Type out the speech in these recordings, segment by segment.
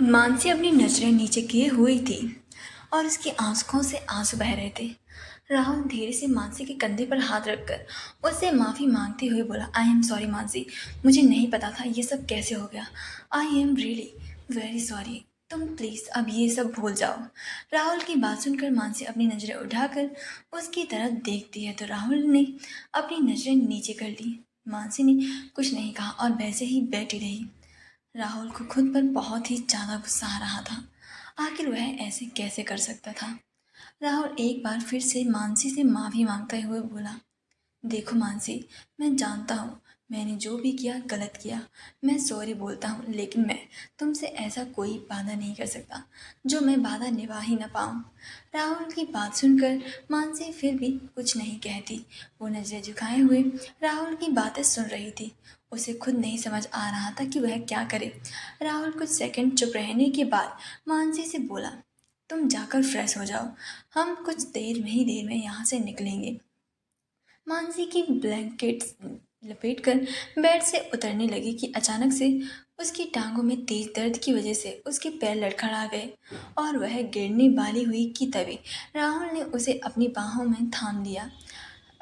मानसी अपनी नजरें नीचे किए हुई थी और उसकी आंखों से आंसू बह रहे थे। राहुल धीरे से मानसी के कंधे पर हाथ रखकर उससे माफ़ी मांगते हुए बोला, आई एम सॉरी मानसी, मुझे नहीं पता था ये सब कैसे हो गया। I am really very sorry. तुम प्लीज़ अब ये सब भूल जाओ। राहुल की बात सुनकर मानसी अपनी नज़रें उठाकर उसकी तरफ देखती है तो राहुल ने अपनी नज़रें नीचे कर ली। मानसी ने कुछ नहीं कहा और वैसे ही बैठी रही। राहुल को खुद पर बहुत ही ज़्यादा गुस्सा आ रहा था। आखिर वह ऐसे कैसे कर सकता था। राहुल एक बार फिर से मानसी से माफ़ी मांगते हुए बोला, देखो मानसी, मैं जानता हूँ मैंने जो भी किया गलत किया। मैं सॉरी बोलता हूँ, लेकिन मैं तुमसे ऐसा कोई वादा नहीं कर सकता जो मैं वादा निभा ही न पाऊँ। राहुल की बात सुनकर मानसी फिर भी कुछ नहीं कहती। वो नजरें झुकाए हुए राहुल की बातें सुन रही थी। उसे खुद नहीं समझ आ रहा था कि वह क्या करे। राहुल कुछ सेकंड चुप रहने के बाद मानसी से बोला, तुम जाकर फ्रेश हो जाओ, हम कुछ देर में यहाँ से निकलेंगे। मानसी की ब्लैंकेट्स लपेटकर बेड से उतरने लगी कि अचानक से उसकी टांगों में तेज दर्द की वजह से उसके पैर लड़खड़ा गए और वह गिरने वाली हुई कि तभी राहुल ने उसे अपनी बाहों में थाम लिया।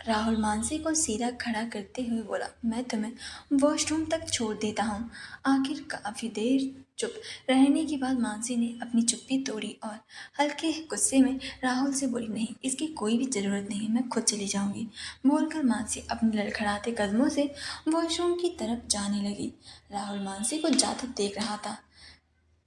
राहुल मानसी को सीधा खड़ा करते हुए बोला, मैं तुम्हें वॉशरूम तक छोड़ देता हूँ। आखिर काफ़ी देर चुप रहने के बाद मानसी ने अपनी चुप्पी तोड़ी और हल्के गुस्से में राहुल से बोली, नहीं, इसकी कोई भी ज़रूरत नहीं, मैं खुद चली जाऊँगी। बोलकर मानसी अपने लड़खड़ाते कदमों से वॉशरूम की तरफ जाने लगी। राहुल मानसी को जाते देख रहा था।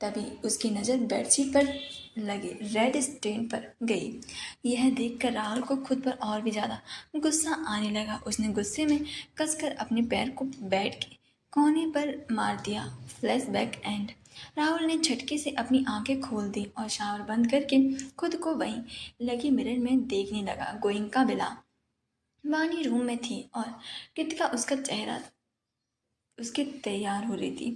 तभी उसकी नज़र बेडशीट पर लगे रेड स्टेन पर गई। यह देखकर राहुल को खुद पर और भी ज़्यादा गुस्सा आने लगा। उसने गुस्से में कसकर अपने पैर को बेड के कोने पर मार दिया। Flashback and. राहुल ने झटके से अपनी आंखें खोल दी और शावर बंद करके खुद को वहीं लगे मिरर में देखने लगा। गोइंका बिला वानी रूम में थी और कृतिका उसका चेहरा उसके तैयार हो रही थी।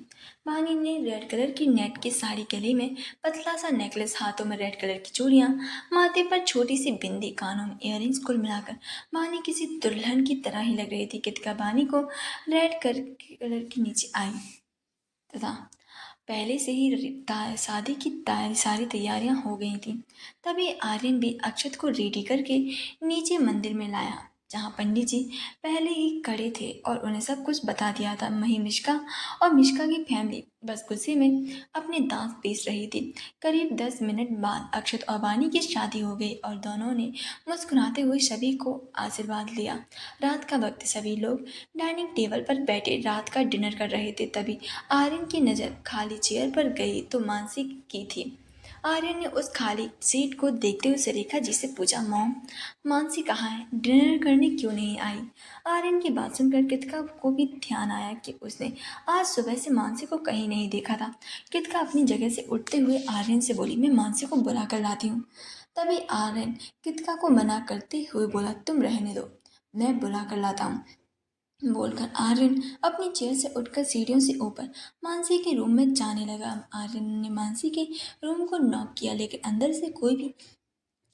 वानी ने रेड कलर की नेट की साड़ी, गले में पतला सा नेकलेस, हाथों में रेड कलर की चूड़ियां, माथे पर छोटी सी बिंदी, कानों में इयररिंग्स, कुल मिलाकर वानी किसी दुल्हन की तरह ही लग रही थी। कृतिका वानी को रेड कलर के नीचे आई तथा पहले से ही शादी की सारी तैयारियां हो गई थी। तभी आर्यन भी अक्षत को रेडी करके नीचे मंदिर में लाया, जहाँ पंडित जी पहले ही खड़े थे और उन्हें सब कुछ बता दिया था। वहीं मिश्का और मिश्का की फैमिली बस गुस्से में अपने दांत पीस रही थी। करीब 10 मिनट बाद अक्षत और वानी की शादी हो गई और दोनों ने मुस्कुराते हुए सभी को आशीर्वाद लिया। रात का वक्त सभी लोग डाइनिंग टेबल पर बैठे रात का डिनर कर रहे थे। तभी आर्यन की नज़र खाली चेयर पर गई तो मानसी की थी। आर्यन ने उस खाली सीट को देखते हुए सुरेखा जी से पूछा, मॉम, मानसी कहाँ है? डिनर करने क्यों नहीं आई? आर्यन की बात सुनकर कृतिका को भी ध्यान आया कि उसने आज सुबह से मानसी को कहीं नहीं देखा था। कृतिका अपनी जगह से उठते हुए आर्यन से बोली, मैं मानसी को बुला कर लाती हूँ। तभी आर्यन कृतिका को मना करते हुए बोला, तुम रहने दो, मैं बुला कर लाता हूँ। बोलकर आर्यन अपनी चेयर से उठकर सीढ़ियों से ऊपर मानसी के रूम में जाने लगा। आर्यन ने मानसी के रूम को नॉक किया, लेकिन अंदर से कोई भी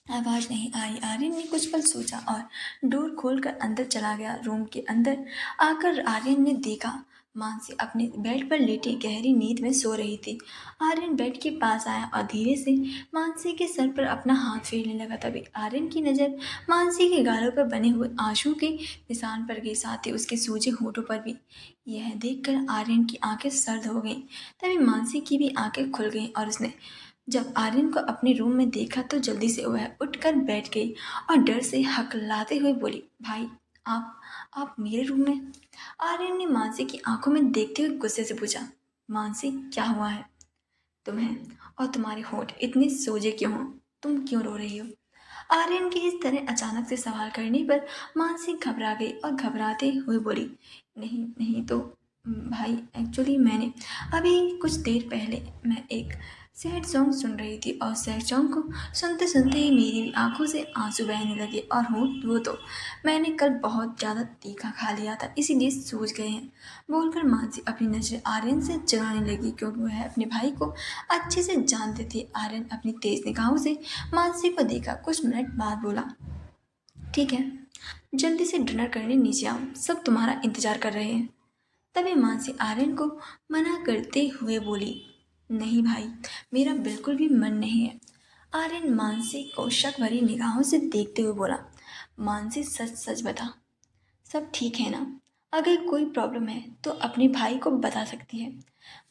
आवाज नहीं आई। आर्यन ने कुछ पल सोचा और डोर खोलकर अंदर चला गया। रूम के अंदर आकर आर्यन ने देखा मानसी अपने बेड पर लेटी गहरी नींद में सो रही थी। आर्यन बेड के पास आया और धीरे से मानसी के सर पर अपना हाथ फेरने लगा। तभी आर्यन की नज़र मानसी के गालों पर बने हुए आंसू के निशान पर गई, साथ ही उसके सूजे होठों पर भी। यह देखकर आर्यन की आंखें सर्द हो गईं। तभी मानसी की भी आंखें खुल गईं और उसने जब आर्यन को अपने रूम में देखा तो जल्दी से वह उठकर बैठ गई और डर से हकलाते हुए बोली, भाई, आप मेरे रूम में? आर्यन ने मानसी की आंखों में देखते हुए गुस्से से पूछा, मानसी, क्या हुआ है तुम्हें? और तुम्हारे होठ इतने सोजे क्यों हो? तुम क्यों रो रही हो? आर्यन के इस तरह अचानक से सवाल करने पर मानसी घबरा गई और घबराते हुए बोली, नहीं नहीं तो भाई, एक्चुअली मैंने अभी कुछ देर पहले मैं एक सैड सॉन्ग सुन रही थी और सैड सॉन्ग को सुनते सुनते ही मेरी आंखों से आंसू बहने लगे और वो तो मैंने कल बहुत ज़्यादा तीखा खा लिया था, इसीलिए सूझ गए हैं। बोलकर मानसी अपनी नज़रें आर्यन से चुराने लगी, क्योंकि वह अपने भाई को अच्छे से जानते थे। आर्यन अपनी तेज निगाहों से मानसी को देखा, कुछ मिनट बाद बोला, ठीक है, जल्दी से डिनर करने नीचे आओ, सब तुम्हारा इंतजार कर रहे हैं। तभी मानसी आर्यन को मना करते हुए बोली, नहीं भाई, मेरा बिल्कुल भी मन नहीं है। आर्यन मानसी को शक भरी निगाहों से देखते हुए बोला। मानसी सच सच बता, सब ठीक है ना? अगर कोई प्रॉब्लम है तो अपने भाई को बता सकती है।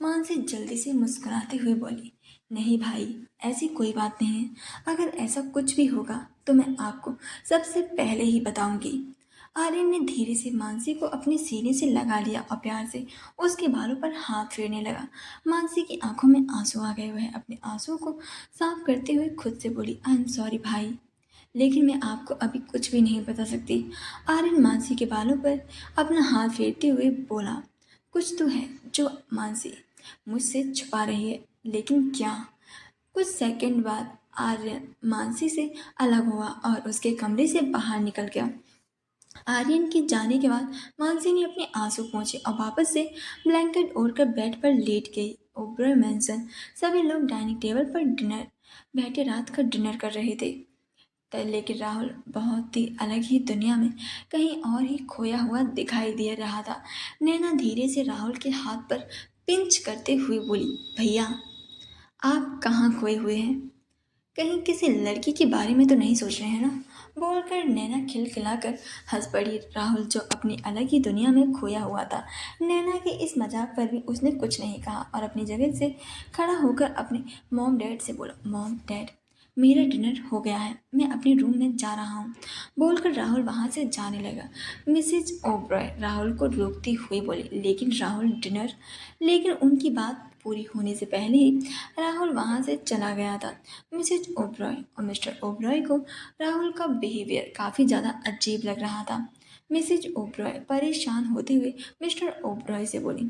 मानसी जल्दी से मुस्कुराते हुए बोली। नहीं भाई, ऐसी कोई बात नहीं है। अगर ऐसा कुछ भी होगा तो मैं आपको सबसे पहले ही बताऊंगी। आर्यन ने धीरे से मानसी को अपने सीने से लगा लिया और प्यार से उसके बालों पर हाथ फेरने लगा। मानसी की आंखों में आंसू आ गए। वह अपने आंसुओं को साफ करते हुए खुद से बोली, आई एम सॉरी भाई, लेकिन मैं आपको अभी कुछ भी नहीं बता सकती। आर्यन मानसी के बालों पर अपना हाथ फेरते हुए बोला। कुछ तो है जो मानसी मुझसे छुपा रही है, लेकिन क्या? कुछ सेकंड बाद आर्यन मानसी से अलग हुआ और उसके कमरे से बाहर निकल गया। आर्यन के जाने के बाद मानसी ने अपने आंसू पोंछे और वापस से ब्लैंकेट ओढ़कर बेड पर लेट गई। ओबरॉय मैंसन सभी लोग डाइनिंग टेबल पर डिनर बैठे रात का डिनर कर रहे थे। लेकिन राहुल बहुत ही अलग ही दुनिया में कहीं और ही खोया हुआ दिखाई दे रहा था। नैना धीरे से राहुल के हाथ पर पिंच करते हुए बोली, भैया आप कहाँ खोए हुए हैं? कहीं किसी लड़की के बारे में तो नहीं सोच रहे हैं ना? बोलकर नैना खिलखिलाकर हंस पड़ी। राहुल जो अपनी अलग ही दुनिया में खोया हुआ था, नैना के इस मजाक पर भी उसने कुछ नहीं कहा और अपनी जगह से खड़ा होकर अपने मॉम डैड से बोला, मॉम डैड मेरा डिनर हो गया है, मैं अपने रूम में जा रहा हूँ। बोलकर राहुल वहाँ से जाने लगा। मिसेज ओब्रॉय राहुल को रोकती हुई बोली, लेकिन राहुल डिनर। लेकिन उनकी बात पूरी होने से पहले ही राहुल वहाँ से चला गया था। मिसेज ओब्रॉय और मिस्टर ओब्रॉय को राहुल का बिहेवियर काफ़ी ज़्यादा अजीब लग रहा था। मिसेज ओब्रॉय परेशान होते हुए मिस्टर ओब्रॉय से बोली,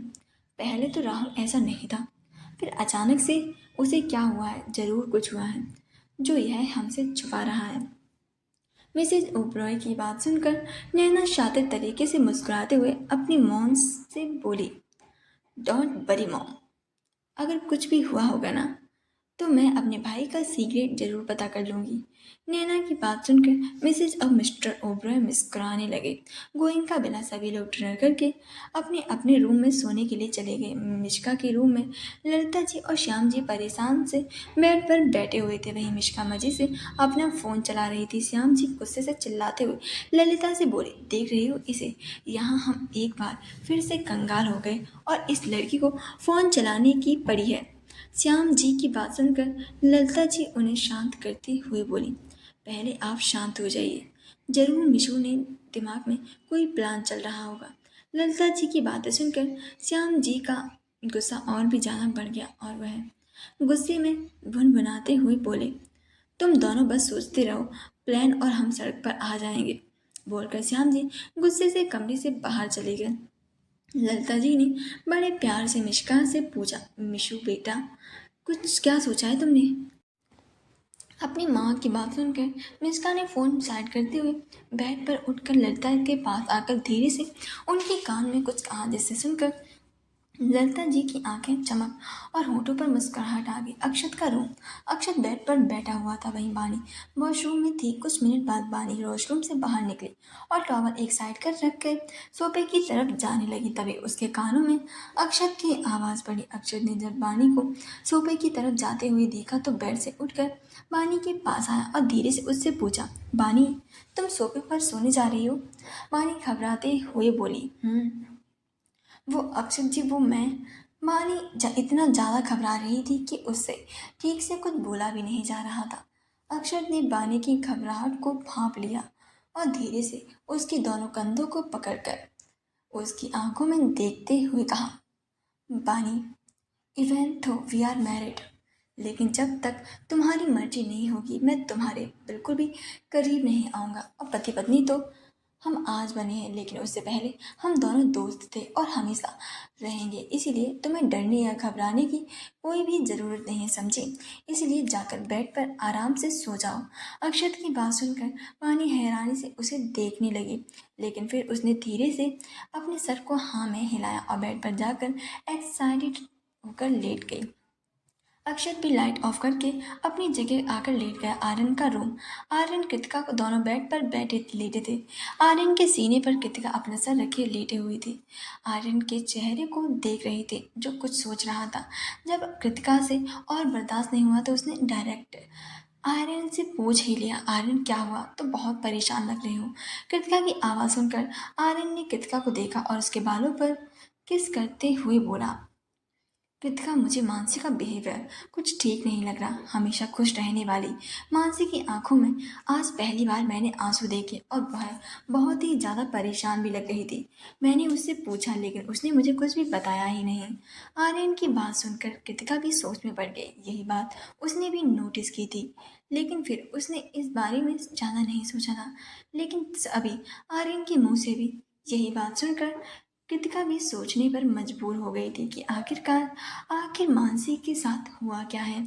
पहले तो राहुल ऐसा नहीं था, फिर अचानक से उसे क्या हुआ है? ज़रूर कुछ हुआ है जो यह हमसे छुपा रहा है। मिसेज ओब्रॉय की बात सुनकर नैना शातिर तरीके से मुस्कुराते हुए अपनी मॉम से बोली, डोंट वरी मॉम, अगर कुछ भी हुआ होगा ना तो मैं अपने भाई का सीक्रेट जरूर पता कर लूंगी। नैना की बात सुनकर मिसेज और मिस्टर ओब्रॉय मुस्कुराने लगे। गोइंका बिना सभी लोग डिनर करके अपने अपने रूम में सोने के लिए चले गए। मिश्का के रूम में ललिता जी और श्याम जी परेशान से बेड पर बैठे हुए थे। वहीं मिश्का मजे से अपना फ़ोन चला रही थी। श्याम जी गुस्से से चिल्लाते हुए ललिता से बोले, देख रही हो इसे, यहाँ हम एक बार फिर से कंगाल हो गए और इस लड़की को फ़ोन चलाने की पड़ी है। श्याम जी की बात सुनकर ललिता जी उन्हें शांत करते हुए बोली, पहले आप शांत हो जाइए, जरूर मिशू ने दिमाग में कोई प्लान चल रहा होगा। ललिता जी की बातें सुनकर श्याम जी का गुस्सा और भी ज़्यादा बढ़ गया और वह गुस्से में भुनभुनाते हुए बोले, तुम दोनों बस सोचते रहो प्लान और हम सड़क पर आ जाएंगे। बोलकर श्याम जी गुस्से से कमरे से बाहर चले गए। ललिता जी ने बड़े प्यार से मिष्का से पूछा, मिशु बेटा कुछ क्या सोचा है तुमने? अपनी माँ की बात सुनकर मिष्का ने फ़ोन साइड करते हुए बेड पर उठकर ललिता के पास आकर धीरे से उनके कान में कुछ कहा, जिससे सुनकर ललिता जी की आंखें चमक और होठों पर मुस्कुराहट आ गई। अक्षत का रूम। अक्षत बेड पर बैठा हुआ था, वहीं बानी वॉशरूम में थी। कुछ मिनट बाद बानी वॉशरूम से बाहर निकली और टॉवल एक साइड कर रख कर सोफे की तरफ जाने लगी। तभी उसके कानों में अक्षत की आवाज़ पड़ी। अक्षत ने जब बानी को सोफे की तरफ जाते हुए देखा तो बेड से उठकर बानी के पास आया और धीरे से उससे पूछा, बानी तुम सोफे पर सोने जा रही हो? बानी घबराते हुए बोली, वो अक्षत जी, वो मैं। मानी इतना ज़्यादा घबरा रही थी कि उससे ठीक से कुछ बोला भी नहीं जा रहा था। अक्षत ने बानी की घबराहट को भांप लिया और धीरे से उसके दोनों कंधों को पकड़कर उसकी आंखों में देखते हुए कहा, बानी, इवन तो वी आर मैरिड, लेकिन जब तक तुम्हारी मर्जी नहीं होगी मैं तुम्हारे बिल्कुल भी करीब नहीं आऊँगा। और पति पत्नी तो हम आज बने हैं, लेकिन उससे पहले हम दोनों दोस्त थे और हमेशा रहेंगे। इसीलिए तुम्हें डरने या घबराने की कोई भी ज़रूरत नहीं है, समझे? इसलिए जाकर बेड पर आराम से सो जाओ। अक्षत की बात सुनकर वानी हैरानी से उसे देखने लगी, लेकिन फिर उसने धीरे से अपने सर को हाँ में हिलाया और बेड पर जाकर एक्साइटेड होकर लेट गई। अक्षत भी लाइट ऑफ करके अपनी जगह आकर लेट गया। आर्यन का रूम। आर्यन कृतिका को दोनों बेड पर बैठे लेटे थे। आर्यन के सीने पर कृतिका अपना सर रखे लेटे हुई थी। आर्यन के चेहरे को देख रही थी जो कुछ सोच रहा था। जब कृतिका से और बर्दाश्त नहीं हुआ तो उसने डायरेक्ट आर्यन से पूछ ही लिया, आर्यन क्या हुआ? तो बहुत परेशान लग रही हूँ। कृतिका की आवाज़ सुनकर आर्यन ने कृतिका को देखा और उसके बालों पर किस करते हुए बोला, कृतिका मुझे मानसी का बिहेवियर कुछ ठीक नहीं लग रहा। हमेशा खुश रहने वाली मानसी की आंखों में आज पहली बार मैंने आंसू देखे और वह बहुत ही ज़्यादा परेशान भी लग रही थी। मैंने उससे पूछा लेकिन उसने मुझे कुछ भी बताया ही नहीं। आर्यन की बात सुनकर कृतिका भी सोच में पड़ गई। यही बात उसने भी नोटिस की थी लेकिन फिर उसने इस बारे में ज़्यादा नहीं सोचा था। लेकिन अभी आर्यन के मुंह से भी यही बात सुनकर कृतिका भी सोचने पर मजबूर हो गई थी कि आखिर मानसी के साथ हुआ क्या है।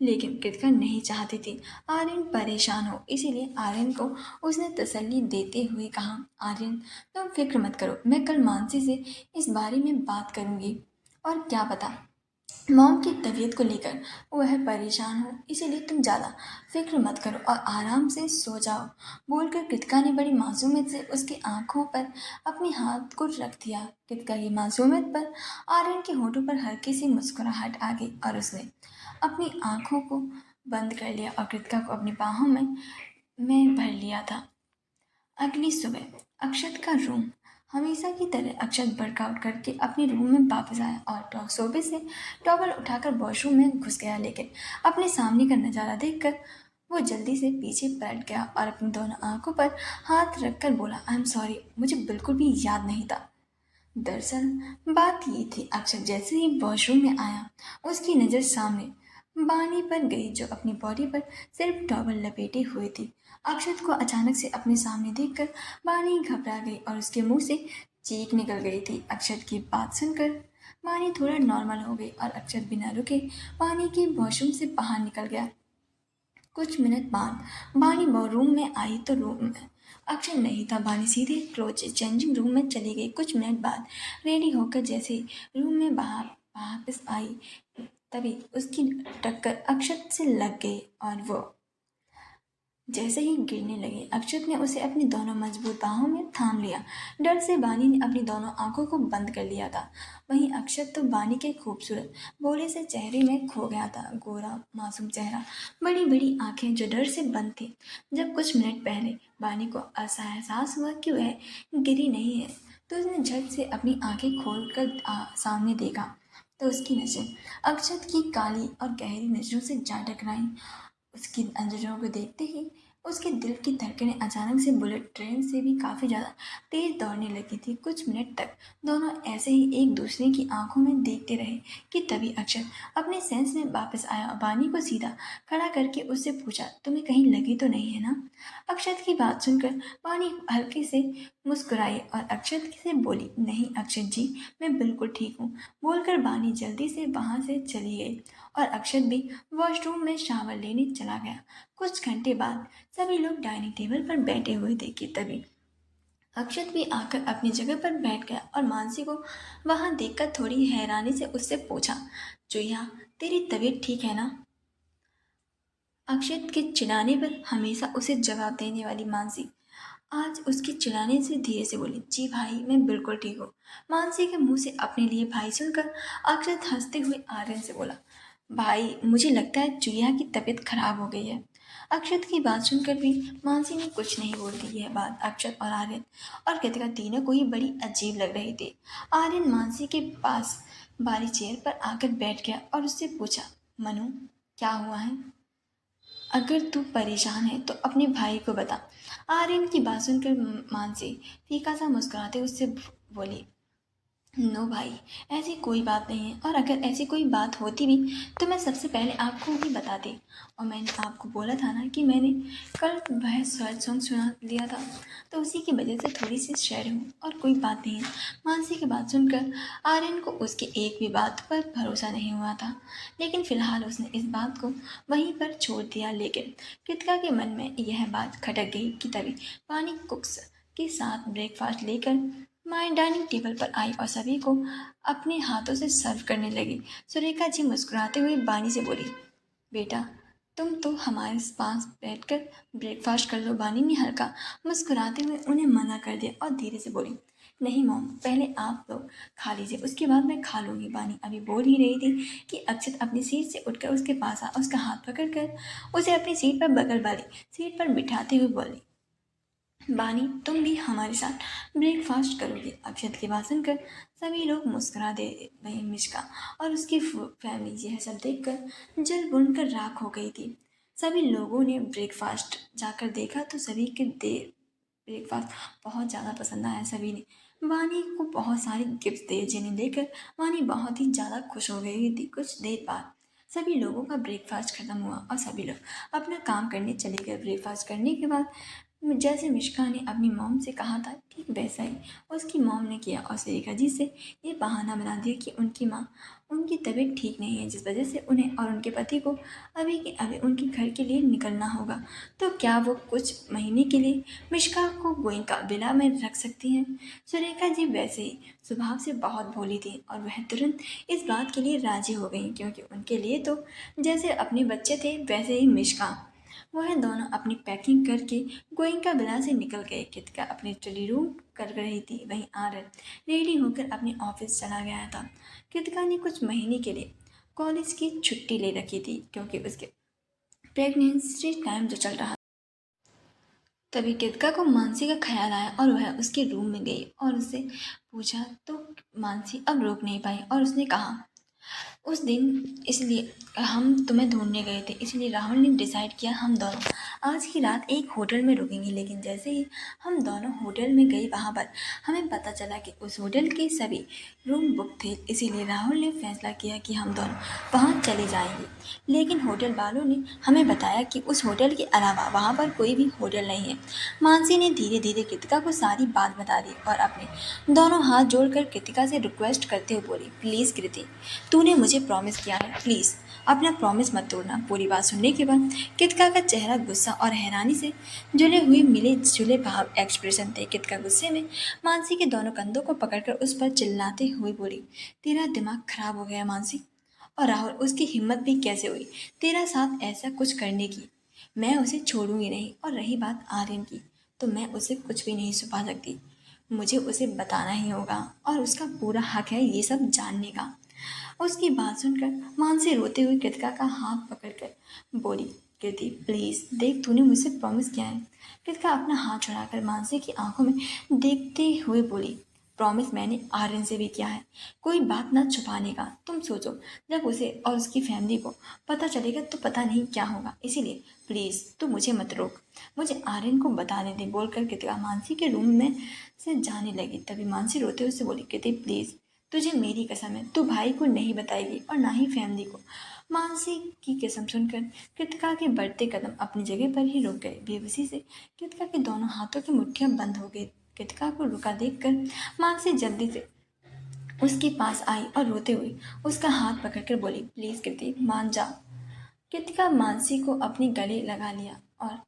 लेकिन कृतिका नहीं चाहती थी आर्यन परेशान हो, इसीलिए आर्यन को उसने तसल्ली देते हुए कहा, आर्यन तुम फिक्र मत करो, मैं कल मानसी से इस बारे में बात करूंगी। और क्या पता मॉम की तबीयत को लेकर वह परेशान हो, इसीलिए तुम ज़्यादा फिक्र मत करो और आराम से सो जाओ। बोलकर कृतिका ने बड़ी मासूमियत से उसकी आंखों पर अपने हाथ को रख दिया। कृतिका की मासूमियत पर आर्यन के होठों पर हल्की सी मुस्कुराहट आ गई और उसने अपनी आंखों को बंद कर लिया और कृतिका को अपनी बाहों में भर लिया था। अगली सुबह अक्षत का रूम। हमेशा की तरह अक्षत वर्कआउट करके अपने रूम में वापस आया और सोफे से टॉवल उठाकर वॉशरूम में घुस गया। लेकिन अपने सामने का नज़ारा देखकर वो जल्दी से पीछे पलट गया और अपनी दोनों आंखों पर हाथ रखकर बोला, आई एम सॉरी, मुझे बिल्कुल भी याद नहीं था। दरअसल बात ये थी, अक्षत जैसे ही वॉशरूम में आया उसकी नज़र सामने बानी पर गई जो अपनी बॉडी पर सिर्फ टॉवल लपेटे हुए थी। अक्षत को अचानक से अपने सामने देखकर बानी घबरा गई और उसके मुंह से चीख निकल गई थी। अक्षत की बात सुनकर बानी थोड़ा नॉर्मल हो गई और अक्षत बिना रुके बानी के वॉशरूम से बाहर निकल गया। कुछ मिनट बाद बानी रूम में आई तो रूम में अक्षर नहीं था। बानी सीधे क्लोज चेंजिंग रूम में चली गई। कुछ मिनट बाद रेडी होकर जैसे ही रूम में बाहर वापस आई तभी उसकी टक्कर अक्षत से लग गई और वो जैसे ही गिरने लगे अक्षत ने उसे अपनी दोनों मजबूत बाहों में थाम लिया। डर से बानी ने अपनी दोनों आंखों को बंद कर लिया था। वहीं अक्षत तो बानी के खूबसूरत भोले से चेहरे में खो गया था। गोरा मासूम चेहरा, बड़ी बड़ी आंखें जो डर से बंद थी। जब कुछ मिनट पहले बानी को ऐसा एहसास हुआ कि वह गिरी नहीं है तो उसने झट से अपनी आंखें खोल कर सामने देखा तो उसकी नज़र अक्षत की काली और गहरी नज़रों से जा टकराई। उसकी नज़रों को देखते ही उसके दिल की धड़कनें अचानक से बुलेट ट्रेन से भी काफ़ी ज़्यादा तेज दौड़ने लगी थी। कुछ मिनट तक दोनों ऐसे ही एक दूसरे की आंखों में देखते रहे कि तभी अक्षर अपने सेंस में वापस आया। बानी को सीधा खड़ा करके उससे पूछा, तुम्हें कहीं लगी तो नहीं है ना? अक्षत की बात सुनकर बानी हल्के से मुस्कुराई और अक्षत से बोली, नहीं अक्षत जी, मैं बिल्कुल ठीक हूँ। बोलकर बानी जल्दी से वहाँ से चली गई और अक्षत भी वॉशरूम में शावर लेने चला गया। कुछ घंटे बाद सभी लोग डाइनिंग टेबल पर बैठे हुए थे कि तभी अक्षत भी आकर अपनी जगह पर बैठ गया और मानसी को वहां देखकर थोड़ी हैरानी से उससे पूछा, जुहिया तेरी तबीयत ठीक है ना? अक्षत के चिढ़ाने पर हमेशा उसे जवाब देने वाली मानसी आज उसके चिढ़ाने से धीरे से बोली, जी भाई मैं बिल्कुल ठीक हूँ। मानसी के मुंह से अपने लिए भाई सुनकर अक्षत हंसते हुए आर्यन से बोला, भाई मुझे लगता है जुहिया की तबीयत खराब हो गई है। अक्षत की बात सुनकर भी मानसी ने कुछ नहीं बोल दी। यह बात अक्षत और आर्यन और कृतिका तीनों को ही बड़ी अजीब लग रही थी। आर्यन मानसी के पास बारी चेयर पर आकर बैठ गया और उससे पूछा, मनु क्या हुआ है? अगर तू परेशान है तो अपने भाई को बता। आर्यन की बात सुनकर मानसी फीका सा मुस्कुराते उससे बोली, नो भाई, ऐसी कोई बात नहीं है और अगर ऐसी कोई बात होती भी तो मैं सबसे पहले आपको ही बताती। और मैंने आपको बोला था ना कि मैंने कल वह सैड सॉन्ग सुना लिया था तो उसी की वजह से थोड़ी सी शेयर हूँ और कोई बात नहीं है। मानसी की बात सुनकर आर्यन को उसकी एक भी बात पर भरोसा नहीं हुआ था लेकिन फिलहाल उसने इस बात को वहीं पर छोड़ दिया। लेकिन कृतिका के मन में यह बात खटक गई कि तभी पानी कुक्स के साथ ब्रेकफास्ट लेकर माया डाइनिंग टेबल पर आई और सभी को अपने हाथों से सर्व करने लगी। सुरेखा जी मुस्कुराते हुए बानी से बोली, बेटा तुम तो हमारे पास बैठकर ब्रेकफास्ट कर लो। बानी ने हल्का मुस्कुराते हुए उन्हें मना कर दिया और धीरे से बोली, नहीं मॉम, पहले आप लोग खा लीजिए, उसके बाद मैं खा लूँगी। बानी अभी बोल ही रही थी कि अक्षत अपनी सीट से उठकर उसके पास आ उसका हाथ पकड़कर उसे अपनी सीट पर बगल वाली सीट पर बिठाते हुए बोली, बानी तुम भी हमारे साथ ब्रेकफास्ट करोगे। अक्षत की बात सुनकर सभी लोग मुस्कुरा दे रहे। मिश्का और उसकी फैमिली यह सब देखकर जल भुन कर राख हो गई थी। सभी लोगों ने ब्रेकफास्ट जाकर देखा तो सभी के ब्रेकफास्ट बहुत ज़्यादा पसंद आया। सभी ने वानी को बहुत सारे गिफ्ट दिए जिन्हें लेकर वानी बहुत ही ज़्यादा खुश हो गई थी। कुछ देर बाद सभी लोगों का ब्रेकफास्ट खत्म हुआ और सभी लोग अपना काम करने चले गए। ब्रेकफास्ट करने के बाद जैसे मिश्का ने अपनी मॉम से कहा था ठीक वैसा ही उसकी मॉम ने किया और सुरेखा जी से ये बहाना बना दिया कि उनकी माँ उनकी तबीयत ठीक नहीं है, जिस वजह से उन्हें और उनके पति को अभी के अभी उनके घर के लिए निकलना होगा। तो क्या वो कुछ महीने के लिए मिश्का को गोइंका विला में रख सकती हैं? सुरेखा जी वैसे ही स्वभाव से बहुत भोली थी और वह तुरंत इस बात के लिए राजी हो गई, क्योंकि उनके लिए तो जैसे अपने बच्चे थे वैसे ही मिश्का। वह दोनों अपनी पैकिंग करके गोइंका विला से निकल गए। कितका अपनी स्टडी रूम कर रही थी, वहीं आरन रेडी होकर अपने ऑफिस चला गया था। कितका ने कुछ महीने के लिए कॉलेज की छुट्टी ले रखी थी, क्योंकि उसके प्रेगनेंसी टाइम जो चल रहा। तभी कृतिका को मानसी का ख्याल आया और वह उसके रूम में गई और उससे पूछा तो मानसी अब रोक नहीं पाई और उसने कहा, उस दिन इसलिए हम तुम्हें ढूंढने गए थे, इसलिए राहुल ने डिसाइड किया हम दोनों आज की रात एक होटल में रुकेंगे। लेकिन जैसे ही हम दोनों होटल में गए वहाँ पर हमें पता चला कि उस होटल के सभी रूम बुक थे, इसीलिए राहुल ने फैसला किया कि हम दोनों वहाँ चले जाएंगे। लेकिन होटल वालों ने हमें बताया कि उस होटल के अलावा वहाँ पर कोई भी होटल नहीं है। मानसी ने धीरे धीरे कृतिका को सारी बात बता दी और अपने दोनों हाथ जोड़कर कृतिका से रिक्वेस्ट करते हुए बोली, प्लीज़ कृति, तूने मुझे प्रॉमिस किया है, प्लीज़ अपना प्रॉमिस मत तोड़ना। पूरी बात सुनने के बाद कृतिका का चेहरा गुस्सा और हैरानी से जुले हुए मिले जुले भाव एक्सप्रेशन थे। कृतिका गुस्से में मानसी के दोनों कंधों को पकड़कर उस पर चिल्लाते हुए बोली, तेरा दिमाग खराब हो गया मानसी, और राहुल उसकी हिम्मत भी कैसे हुई तेरा साथ ऐसा कुछ करने की? मैं उसे छोड़ूंगी नहीं। और रही बात आर्यन की, तो मैं उसे कुछ भी नहीं छुपा सकती, मुझे उसे बताना ही होगा और उसका पूरा हक है ये सब जानने का। उसकी बात सुनकर मानसी रोते हुए कृतिका का हाथ पकड़कर बोली, कृति प्लीज़ देख, तूने मुझसे प्रॉमिस किया है। कृतिका अपना हाथ छुड़ाकर मानसी की आंखों में देखते हुए बोली, प्रॉमिस मैंने आर्यन से भी किया है, कोई बात ना छुपाने का। तुम सोचो, जब उसे और उसकी फैमिली को पता चलेगा तो पता नहीं क्या होगा, इसीलिए प्लीज़ तू मुझे मत रोक, मुझे आर्यन को बताने दे। बोलकर कृतिका मानसी के रूम में से जाने लगी। तभी मानसी रोते हुए से बोली, कृति प्लीज़, तुझे मेरी कसम है, तू भाई को नहीं बताएगी और ना ही फैमिली को। मानसी की कसम सुनकर कृतिका के बढ़ते कदम अपनी जगह पर ही रुक गए। बेबसी से कृतिका के दोनों हाथों की मुट्ठियां बंद हो गई। कृतिका को रुका देखकर मानसी जल्दी से उसके पास आई और रोते हुए उसका हाथ पकड़कर बोली, प्लीज कृति मान जा। कृतिका मानसी को अपने गले लगा लिया और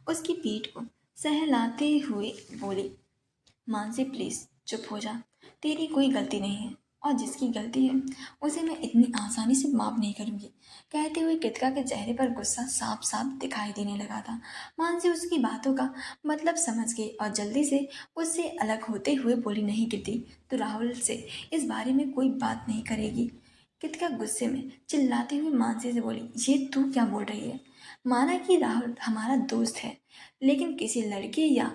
उसकी पीठ को सहलाते हुए बोली, मानसी प्लीज चुप हो जा, तेरी कोई गलती नहीं है और जिसकी गलती है उसे मैं इतनी आसानी से माफ नहीं करूंगी। कहते हुए कृतिका के चेहरे पर गुस्सा साफ साफ दिखाई देने लगा था। मानसी उसकी बातों का मतलब समझ गई और जल्दी से उससे अलग होते हुए बोली, नहीं कृति, तो राहुल से इस बारे में कोई बात नहीं करेगी। कृतिका गुस्से में चिल्लाते हुए मानसी से बोली, ये तू क्या बोल रही है? माना कि राहुल हमारा दोस्त है, लेकिन किसी लड़के या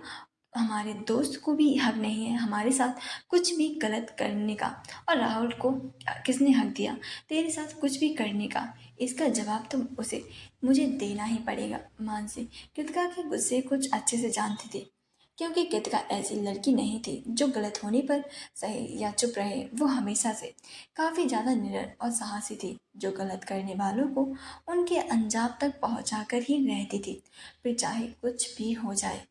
हमारे दोस्त को भी हक नहीं है हमारे साथ कुछ भी गलत करने का। और राहुल को किसने हक दिया तेरे साथ कुछ भी करने का? इसका जवाब तो उसे मुझे देना ही पड़ेगा। मानसी कृतिका के गुस्से कुछ अच्छे से जानती थी, क्योंकि कृतिका ऐसी लड़की नहीं थी जो गलत होने पर सहे या चुप रहे। वो हमेशा से काफ़ी ज़्यादा निडर और साहसी थी, जो गलत करने वालों को उनके अंजाम तक पहुंचा कर ही रहती थी, फिर चाहे कुछ भी हो जाए।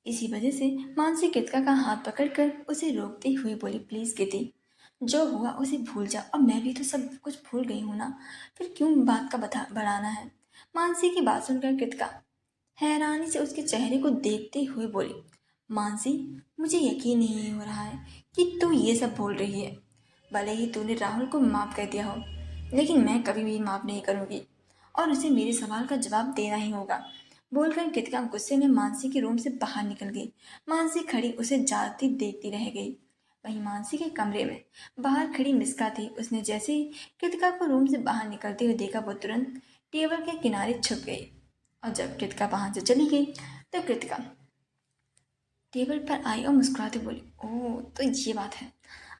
इसी वजह से मानसी कृतिका का हाथ पकड़कर उसे रोकते हुए बोली, प्लीज कृति, जो हुआ उसे भूल जा, अब मैं भी तो सब कुछ भूल गई हूँ ना, फिर क्यों बात का बता बढ़ाना है? मानसी की बात सुनकर कृतिका हैरानी से उसके चेहरे को देखते हुए बोली, मानसी, मुझे यकीन नहीं हो रहा है कि तू ये सब बोल रही है। भले ही तूने राहुल को माफ़ कर दिया हो, लेकिन मैं कभी भी माफ़ नहीं करूँगी और उसे मेरे सवाल का जवाब देना ही होगा। बोलकर कृतिका गुस्से में मानसी के रूम से बाहर निकल गई। मानसी खड़ी उसे जाती देखती रह गई। वहीं मानसी के कमरे में बाहर खड़ी मिस्का थी। उसने जैसे ही कृतिका को रूम से बाहर निकलते हुए देखा, वो तुरंत टेबल के किनारे छुप गई। और जब कृतिका वहां से चली गई तो कृतिका टेबल पर आई और मुस्कुराते बोली, ओह तो ये बात है।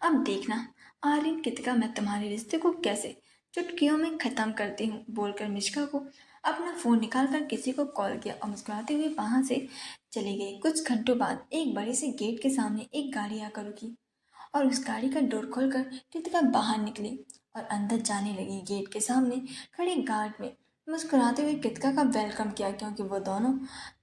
अब देखना आर्यन, कृतिका, मैं तुम्हारे रिश्ते को कैसे चुटकियों में खत्म करती हूँ। बोलकर मिश्का को अपना फोन निकालकर किसी को कॉल किया और मुस्कुराते हुए वहां से चली गई। कुछ घंटों बाद एक बड़े से गेट के सामने एक गाड़ी आकर रुकी और उस गाड़ी का डोर खोलकर कृतिका बाहर निकली और अंदर जाने लगी। गेट के सामने खड़े गार्ड ने मुस्कुराते हुए कृतिका का वेलकम किया, क्योंकि वो दोनों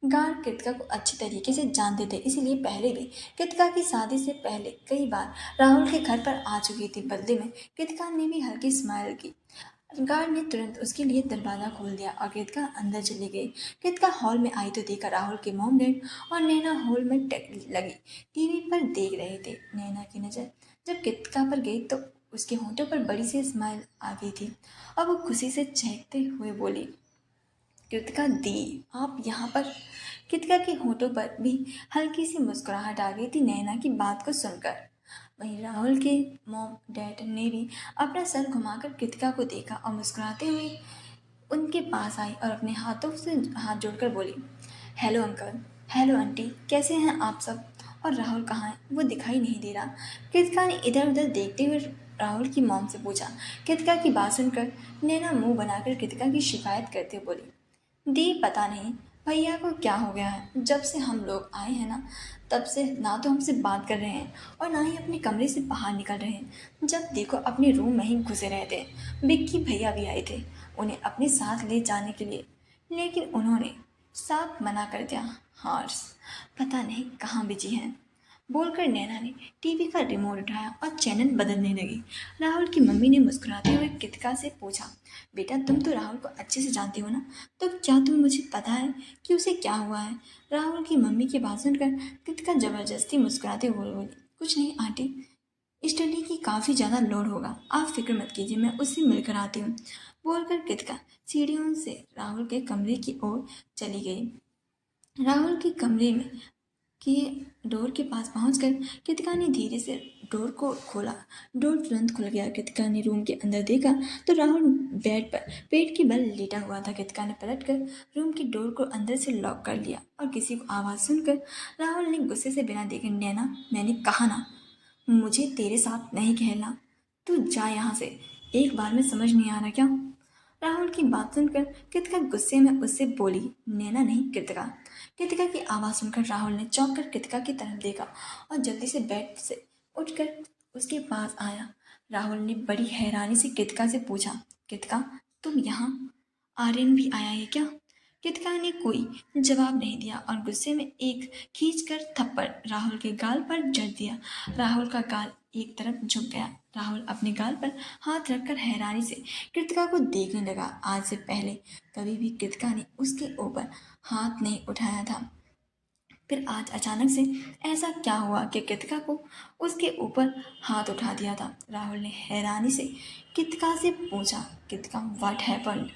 गार्ड कृतिका को अच्छी तरीके से जानते थे। इसलिए पहले भी कृतिका की शादी से पहले कई बार राहुल के घर पर आ चुकी थी। बदले में कृतिका ने भी हल्की स्माइल की। गार्ड ने तुरंत उसके लिए दरवाजा खोल दिया और कृतिका अंदर चली गई। कृतिका हॉल में आई तो देखा राहुल के मॉम डैड और नैना हॉल में लगी टीवी पर देख रहे थे। नैना की नज़र जब कृतिका पर गई तो उसके होंठों पर बड़ी सी स्माइल आ गई थी और वो खुशी से चहकते हुए बोली, कृतिका दी, आप यहाँ पर। कृतिका के होंठों पर भी हल्की सी मुस्कुराहट आ गई थी नैना की बात को सुनकर। वहीं राहुल के मॉम डैड ने भी अपना सर घुमाकर कृतिका को देखा और मुस्कुराते हुए उनके पास आई और अपने हाथों से हाथ जोड़कर बोली, हेलो अंकल, हेलो आंटी, कैसे हैं आप सब। और राहुल कहाँ है, वो दिखाई नहीं दे रहा। कृतिका ने इधर उधर देखते हुए राहुल की मॉम से पूछा। कृतिका की बात सुनकर नैना मुंह बनाकर कृतिका की शिकायत करते हुए बोली, दी पता नहीं भैया को क्या हो गया है। जब से हम लोग आए हैं ना, तब से ना तो हमसे बात कर रहे हैं और ना ही अपने कमरे से बाहर निकल रहे हैं। जब देखो अपने रूम में ही घुसे रहते हैं। विक्की भैया भी आए थे उन्हें अपने साथ ले जाने के लिए, लेकिन उन्होंने साफ मना कर दिया। हॉर्स पता नहीं कहाँ बिजी हैं। बोलकर नैना ने टीवी का रिमोट उठाया और चैनल बदलने लगी। राहुल की मम्मी ने मुस्कुराते हुए कृतिका से पूछा, बेटा तुम तो राहुल को अच्छे से जानती हो ना, तो क्या तुम मुझे पता है कि उसे क्या हुआ है। राहुल की मम्मी की बात सुनकर कृतिका जबरदस्ती मुस्कुराते हुए बोली, कुछ नहीं आंटी, स्टडी की काफ़ी ज़्यादा लोड होगा, आप फिक्र मत कीजिए, मैं उससे मिलकर आती हूँ। बोलकर कृतिका सीढ़ियों से राहुल के कमरे की ओर चली गई। राहुल के कमरे में के डोर के पास पहुंचकर कृतिका ने धीरे से डोर को खोला। डोर तुरंत खुल गया। कृतिका ने रूम के अंदर देखा तो राहुल बेड पर पेट के बल लेटा हुआ था। कृतिका ने पलटकर रूम की डोर को अंदर से लॉक कर लिया और किसी को आवाज़ सुनकर राहुल ने गुस्से से बिना देखे, नैना मैंने कहा ना, मुझे तेरे साथ नहीं खेलना, तू जा यहाँ से। एक बार में समझ नहीं आ रहा क्या। राहुल की बात सुनकर कृतिका गुस्से में उससे बोली, नैना नहीं कृतिका। कृतिका की आवाज़ सुनकर राहुल ने चौंक कर कृतिका की तरफ देखा और जल्दी से बेड से उठकर उसके पास आया। राहुल ने बड़ी हैरानी से कृतिका से पूछा, कृतिका तुम यहाँ, आर्यन भी आया है क्या। कृतिका ने कोई जवाब नहीं दिया और गुस्से में एक खींचकर थप्पड़ राहुल के गाल पर जड़ दिया। राहुल का गाल एक तरफ झुक गया। राहुल अपने गाल पर हाथ रखकर हैरानी से कृतिका को देखने लगा। आज से पहले कभी भी कृतिका ने उसके ऊपर हाथ नहीं उठाया था, फिर आज अचानक से ऐसा क्या हुआ कि कृतिका को उसके ऊपर हाथ उठा दिया था। राहुल ने हैरानी से कृतिका से पूछा, कृतिका व्हाट हैपेंड।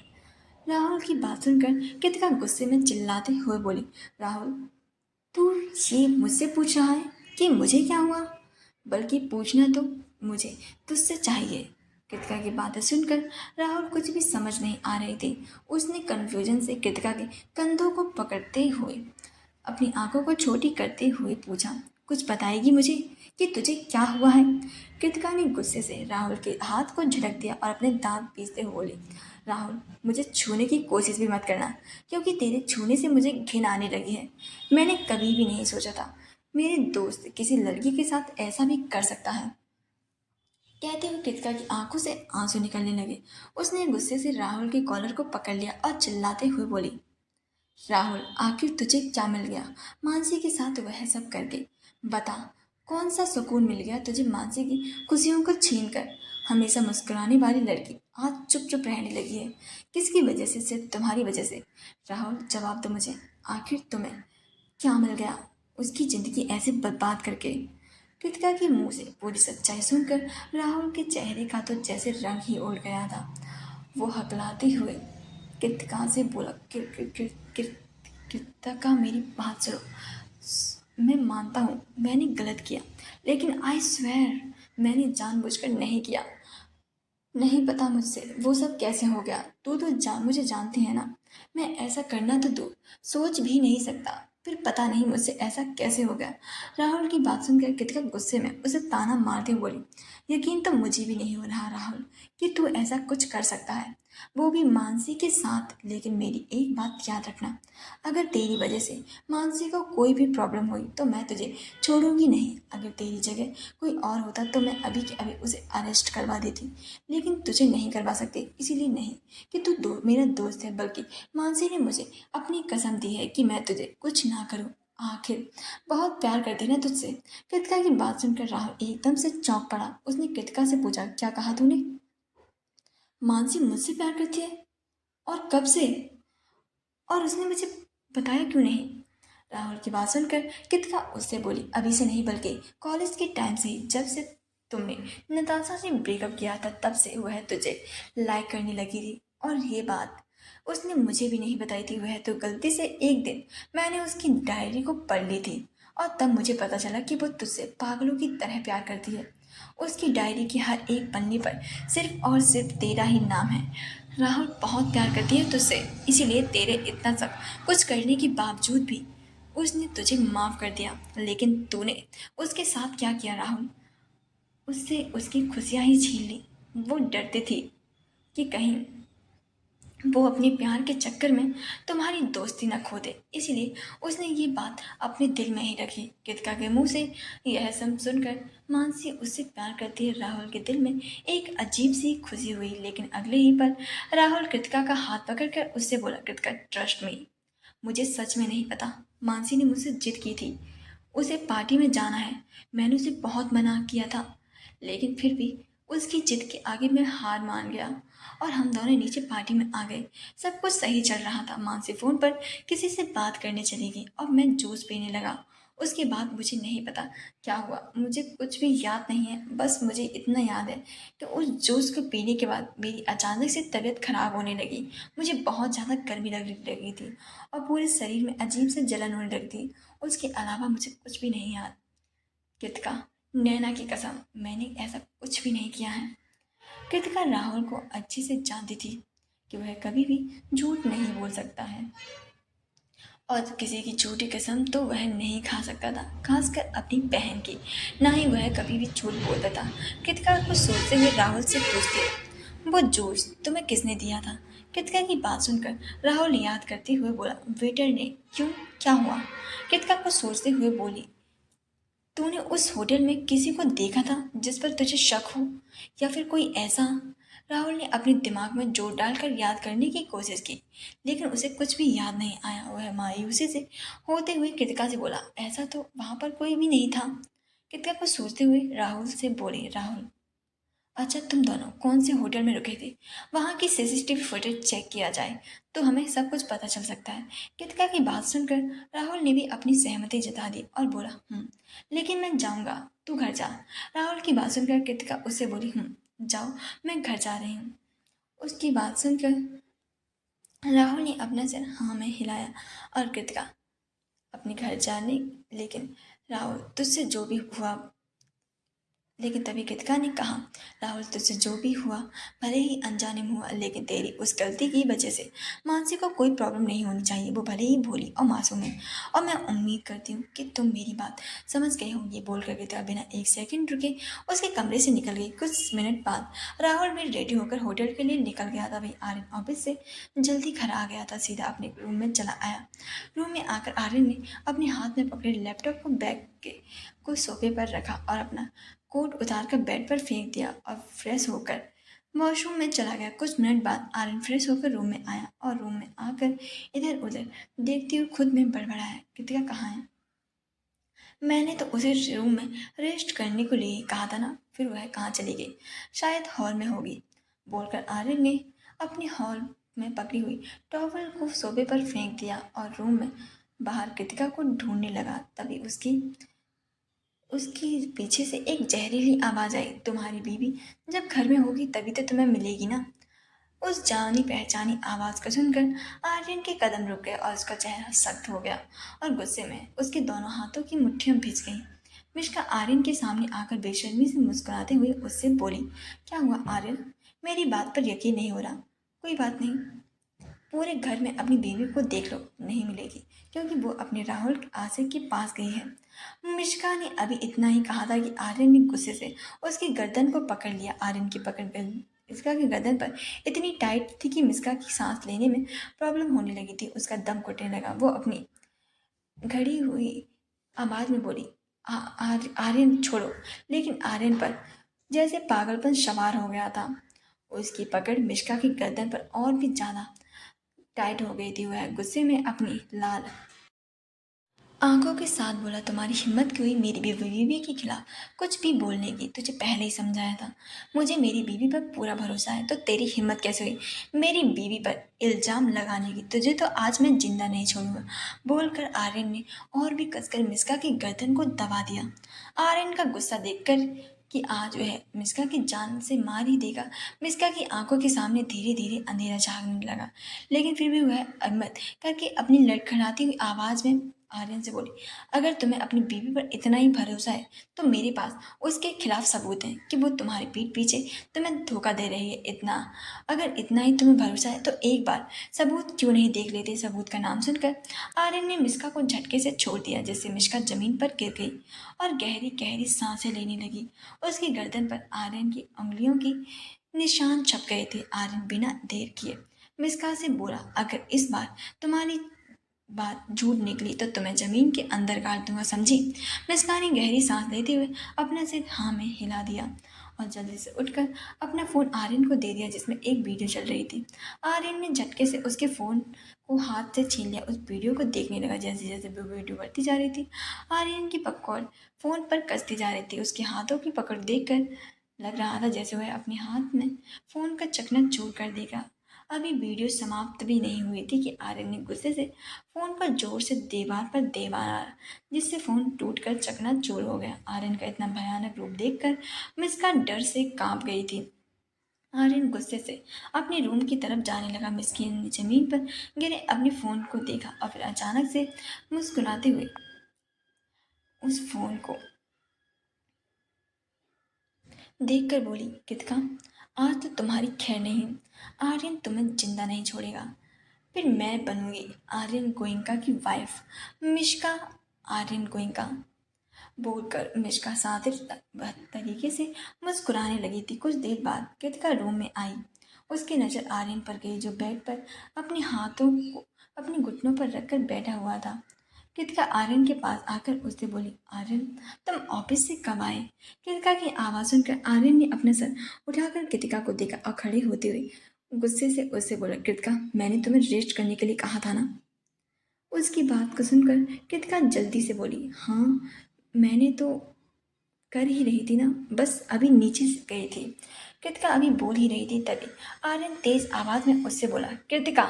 राहुल की बात सुनकर कृतिका गुस्से में चिल्लाते हुए बोली, राहुल तू ये मुझसे पूछ रहा है कि मुझे क्या हुआ, बल्कि पूछना तो मुझे तुझसे चाहिए। कृतिका की बातें सुनकर राहुल कुछ भी समझ नहीं आ रही थी। उसने कन्फ्यूजन से कृतिका के कंधों को पकड़ते हुए अपनी आंखों को छोटी करते हुए पूछा, कुछ बताएगी मुझे कि तुझे क्या हुआ है। कृतिका ने गुस्से से राहुल के हाथ को झटक दिया और अपने दांत पीसते हुए बोली, राहुल मुझे छूने की कोशिश भी मत करना, क्योंकि तेरे छूने से मुझे घिन आने लगी है। मैंने कभी भी नहीं सोचा था मेरे दोस्त किसी लड़की के साथ ऐसा भी कर सकता है। कहते हुए कृतिका की आंखों से आंसू निकलने लगे। उसने गुस्से से राहुल के कॉलर को पकड़ लिया और चिल्लाते हुए बोली, राहुल आखिर तुझे क्या मिल गया मानसी के साथ वह सब करके। बता, कौन सा सुकून मिल गया तुझे मानसी की खुशियों को छीन कर। हमेशा मुस्कुराने वाली लड़की आज चुप चुप रहने लगी है। किसकी वजह से, सिर्फ तुम्हारी वजह से। राहुल जवाब दो मुझे, आखिर तुम्हें क्या मिल गया उसकी ज़िंदगी ऐसे बर्बाद करके। कृतिका के मुंह से पूरी सच्चाई सुनकर राहुल के चेहरे का तो जैसे रंग ही उड़ गया था। वो हकलाते हुए कृतिका से बोला, कृतिका मेरी बात सुनो। मैं मानता हूँ मैंने गलत किया, लेकिन आई स्वेयर मैंने जानबूझकर नहीं किया। नहीं पता मुझसे वो सब कैसे हो गया। तू तो मुझे जानती है ना। मैं ऐसा करना तो दूर सोच भी नहीं सकता। फिर पता नहीं मुझसे ऐसा कैसे हो गया। राहुल की बात सुनकर कृतिका गुस्से में उसे ताना मारते हुए बोली, यकीन तो मुझे भी नहीं हो रहा राहुल कि तू ऐसा कुछ कर सकता है, वो भी मानसी के साथ। लेकिन मेरी एक बात याद रखना, अगर तेरी वजह से मानसी को कोई भी प्रॉब्लम हुई तो मैं तुझे छोड़ूंगी नहीं। अगर तेरी जगह कोई और होता तो मैं अभी के अभी उसे अरेस्ट करवा देती, लेकिन तुझे नहीं करवा सकते। इसीलिए नहीं कि तू मेरा दोस्त है, बल्कि मानसी ने मुझे अपनी कसम दी है कि मैं तुझे कुछ ना करूं। आखिर बहुत प्यार करती है ना तुझसे। कृतिका की बात सुनकर राहुल एकदम से चौंक पड़ा। उसने कृतिका से पूछा, क्या कहा तूने? मानसी मुझसे प्यार करती है? और कब से? और उसने मुझे बताया क्यों नहीं? राहुल की बात सुनकर कृतिका उससे बोली, अभी से नहीं बल्कि कॉलेज के टाइम से ही, जब से तुमने नताशा से ब्रेकअप किया था तब से वह तुझे लाइक करने लगी थी। और ये बात उसने मुझे भी नहीं बताई थी। वह तो गलती से एक दिन मैंने उसकी डायरी को पढ़ ली थी और तब मुझे पता चला कि वो तुझसे पागलों की तरह प्यार करती है। उसकी डायरी के हर एक पन्ने पर सिर्फ और सिर्फ तेरा ही नाम है। राहुल बहुत प्यार करती है तुझसे, इसीलिए तेरे इतना सब कुछ करने के बावजूद भी उसने तुझे माफ़ कर दिया। लेकिन तूने उसके साथ क्या किया राहुल? उससे उसकी खुशियाँ ही छीन ली। वो डरती थी कि कहीं वो अपने प्यार के चक्कर में तुम्हारी दोस्ती न खो दे, इसलिए उसने ये बात अपने दिल में ही रखी। कृतिका के मुंह से यह सब सुनकर मानसी उससे प्यार करती है, राहुल के दिल में एक अजीब सी खुशी हुई। लेकिन अगले ही पल राहुल कृतिका का हाथ पकड़कर उससे बोला, कृतिका ट्रस्ट मी, मुझे सच में नहीं पता। मानसी ने मुझसे जिद की थी, उसे पार्टी में जाना है। मैंने उसे बहुत मना किया था, लेकिन फिर भी उसकी जिद के आगे मैं हार मान गया और हम दोनों नीचे पार्टी में आ गए। सब कुछ सही चल रहा था। मानसी फ़ोन पर किसी से बात करने चली गई और मैं जूस पीने लगा। उसके बाद मुझे नहीं पता क्या हुआ, मुझे कुछ भी याद नहीं है। बस मुझे इतना याद है कि उस जूस को पीने के बाद मेरी अचानक से तबीयत खराब होने लगी। मुझे बहुत ज़्यादा गर्मी लगने लगी थी और पूरे शरीर में अजीब से जलन होने लगी थी। उसके अलावा मुझे कुछ भी नहीं याद। कृतिका, नैना की कसम, मैंने ऐसा कुछ भी नहीं किया है। कृतिका राहुल को अच्छे से जानती थी कि वह कभी भी झूठ नहीं बोल सकता है और किसी की झूठी कसम तो वह नहीं खा सकता था, खासकर अपनी बहन की। ना ही वह कभी भी झूठ बोलता था। कृतिका को सोचते हुए राहुल से पूछती, वो जूस तुम्हें किसने दिया था? कृतिका की बात सुनकर राहुल याद करते हुए बोला, वेटर ने। क्यों, क्या हुआ? कृतिका को सोचते हुए बोली, तूने उस होटल में किसी को देखा था जिस पर तुझे शक हो, या फिर कोई ऐसा? राहुल ने अपने दिमाग में जोर डालकर याद करने की कोशिश की, लेकिन उसे कुछ भी याद नहीं आया। वह मायूसी से होते हुए कृतिका से बोला, ऐसा तो वहां पर कोई भी नहीं था। कृतिका को सोचते हुए राहुल से बोली, राहुल, अच्छा तुम दोनों कौन से होटल में रुके थे? वहाँ की सीसीटीवी फुटेज चेक किया जाए तो हमें सब कुछ पता चल सकता है। कृतिका की बात सुनकर राहुल ने भी अपनी सहमति जता दी और बोला, लेकिन मैं जाऊँगा, तू घर जा। राहुल की बात सुनकर कृतिका उससे बोली, जाओ, मैं घर जा रही हूँ। उसकी बात सुनकर राहुल ने अपना सिर हाँ में हिलाया और कृतिका अपने घर जाने। लेकिन राहुल तुझसे जो भी हुआ लेकिन तभी कृतिका ने कहा, राहुल तुझसे जो भी हुआ भले ही अनजाने में हुआ, लेकिन तेरी उस गलती की वजह से मानसी को कोई प्रॉब्लम नहीं होनी चाहिए। वो भले ही भोली और मासूम है और मैं उम्मीद करती हूँ कि तुम मेरी बात समझ गए हो। ये बोलकर कृतिका बिना एक सेकंड रुके उसके कमरे से निकल गई। कुछ मिनट बाद राहुल भी रेडी होकर होटल के लिए निकल गया था। वही आर्यन ऑफिस से जल्दी घर आ गया था, सीधा अपने रूम में चला आया। रूम में आकर आर्यन ने अपने हाथ में पकड़े लैपटॉप को बैग के को सोफे पर रखा और अपना कोट उतारकर बेड पर फेंक दिया और फ्रेश होकर वॉशरूम में चला गया। कुछ मिनट बाद आर्यन फ्रेश होकर रूम में आया और रूम में आकर इधर उधर देखते हुए खुद में बड़बड़ाया, कृतिका कहाँ है? मैंने तो उसे रूम में रेस्ट करने को लिए कहा था ना, फिर वह कहाँ चली गई? शायद हॉल में होगी, बोलकर आर्यन ने अपने हॉल में पकड़ी हुई टॉवल को सोफे पर फेंक दिया और रूम में बाहर कृतिका को ढूंढने लगा। तभी उसकी उसके पीछे से एक जहरीली आवाज़ आई, तुम्हारी बीवी जब घर में होगी तभी तो तुम्हें मिलेगी ना। उस जानी पहचानी आवाज़ को सुनकर आर्यन के कदम रुक गए और उसका चेहरा सख्त हो गया और गुस्से में उसके दोनों हाथों की मुट्ठियां भिज गईं। मिश्का आर्यन के सामने आकर बेशर्मी से मुस्कुराते हुए उससे बोली, क्या हुआ आर्यन, मेरी बात पर यकीन नहीं हो रहा। कोई बात नहीं, पूरे घर में अपनी बीवी को देख लो, नहीं मिलेगी क्योंकि वो अपने राहुल आसिफ के पास गई है। मिश्का ने अभी इतना ही कहा था कि आर्यन ने गुस्से से उसकी गर्दन को पकड़ लिया। आर्यन की पकड़ मिश्का की गर्दन पर इतनी टाइट थी कि मिश्का की सांस लेने में प्रॉब्लम होने लगी थी। उसका दम घुटने लगा। वो अपनी घड़ी हुई आवाज में बोली, आर्यन छोड़ो। लेकिन आर्यन पर जैसे पागलपन सवार हो गया था। उसकी पकड़ मिश्का की गर्दन पर और भी ज्यादा टाइट हो गई थी। वह गुस्से में अपनी लाल आंखों के साथ बोला, तुम्हारी हिम्मत क्यों हुई मेरी बीवी के खिलाफ कुछ भी बोलने की। तुझे पहले ही समझाया था, मुझे मेरी बीवी पर पूरा भरोसा है, तो तेरी हिम्मत कैसे हुई मेरी बीवी पर इल्जाम लगाने की। तुझे तो आज मैं जिंदा नहीं छोड़ूंगा, बोलकर आर्यन ने और भी कसकर मिस्का की गर्दन को दबा दिया। आर्यन का गुस्सा देखकर कि आज वह मिस्का की जान से मार ही देगा, मिस्का की आंखों के सामने धीरे धीरे अंधेरा छाने लगा। लेकिन फिर भी वह हिम्मत करके अपनी लड़खड़ाती हुई आवाज में आर्यन से बोली, अगर तुम्हें अपनी बीवी पर इतना ही भरोसा है तो मेरे पास उसके खिलाफ सबूत हैं कि वो तुम्हारी पीठ पीछे तुम्हें धोखा दे रही है। इतना अगर इतना ही तुम्हें भरोसा है तो एक बार सबूत क्यों नहीं देख लेते। सबूत का नाम सुनकर आर्यन ने मिश्का को झटके से छोड़ दिया, जिससे मिश्का जमीन पर गिर गई और गहरी गहरी सांसें लेने लगी। उसकी गर्दन पर आर्यन की उंगलियों की निशान छप गए थे। आर्यन बिना देर किए मिश्का से बोला, अगर इस बार तुम्हारी बात झूठ निकली तो तुम्हें जमीन के अंदर गाड़ दूंगा, समझी। मिस्का ने गहरी सांस लेते हुए अपना सिर हाँ में हिला दिया और जल्दी से उठकर अपना फ़ोन आर्यन को दे दिया, जिसमें एक वीडियो चल रही थी। आर्यन ने झटके से उसके फ़ोन को हाथ से छीन लिया। उस वीडियो को देखने लगा। जैसे जैसे वो वीडियो बढ़ती जा रही थी, आर्यन की पकड़ फ़ोन पर कसती जा रही थी। उसके हाथों की पकड़ देखकर लग रहा था जैसे वह अपने हाथ में फ़ोन का चकनाचूर कर देगा। अभी वीडियो समाप्त भी नहीं हुई थी कि आर्यन ने गुस्से से फोन पर जोर से दीवार पर दे मारा, जिससे फोन टूटकर चकनाचूर हो गया। आर्यन का इतना भयानक रूप देखकर मिस्का डर से कांप गई थी। आर्यन गुस्से से अपने रूम की तरफ जाने लगा। मिस्किन ने जमीन पर गिरे अपने फोन को देखा और फिर अचानक से मुस्कुराते हुए उस फोन को देखकर बोली, कृतिका आज तो तुम्हारी खैर नहीं, आर्यन तुम्हें जिंदा नहीं छोड़ेगा। फिर मैं बनूंगी आर्यन गोइंका की वाइफ, मिश्का आर्यन गोइंका, बोलकर मिश्का सादे तरीके से मुस्कुराने लगी थी। कुछ देर बाद कृतिका रूम में आई। उसकी नज़र आर्यन पर गई, जो बेड पर अपने हाथों को अपने घुटनों पर रखकर बैठा हुआ था। कृतिका आर्यन के पास आकर उससे बोली, आर्यन तुम ऑफिस से कब आए। कृतिका की आवाज़ सुनकर आर्यन ने अपना सर उठाकर कृतिका को देखा और खड़े होते हुए गुस्से से उससे बोला, कृतिका मैंने तुम्हें रेस्ट करने के लिए कहा था ना। उसकी बात को सुनकर कृतिका जल्दी से बोली, हाँ मैंने तो कर ही रही थी ना, बस अभी नीचे से गई थी। कृतिका अभी बोल ही रही थी तभी आर्यन तेज आवाज में उससे बोला, कृतिका।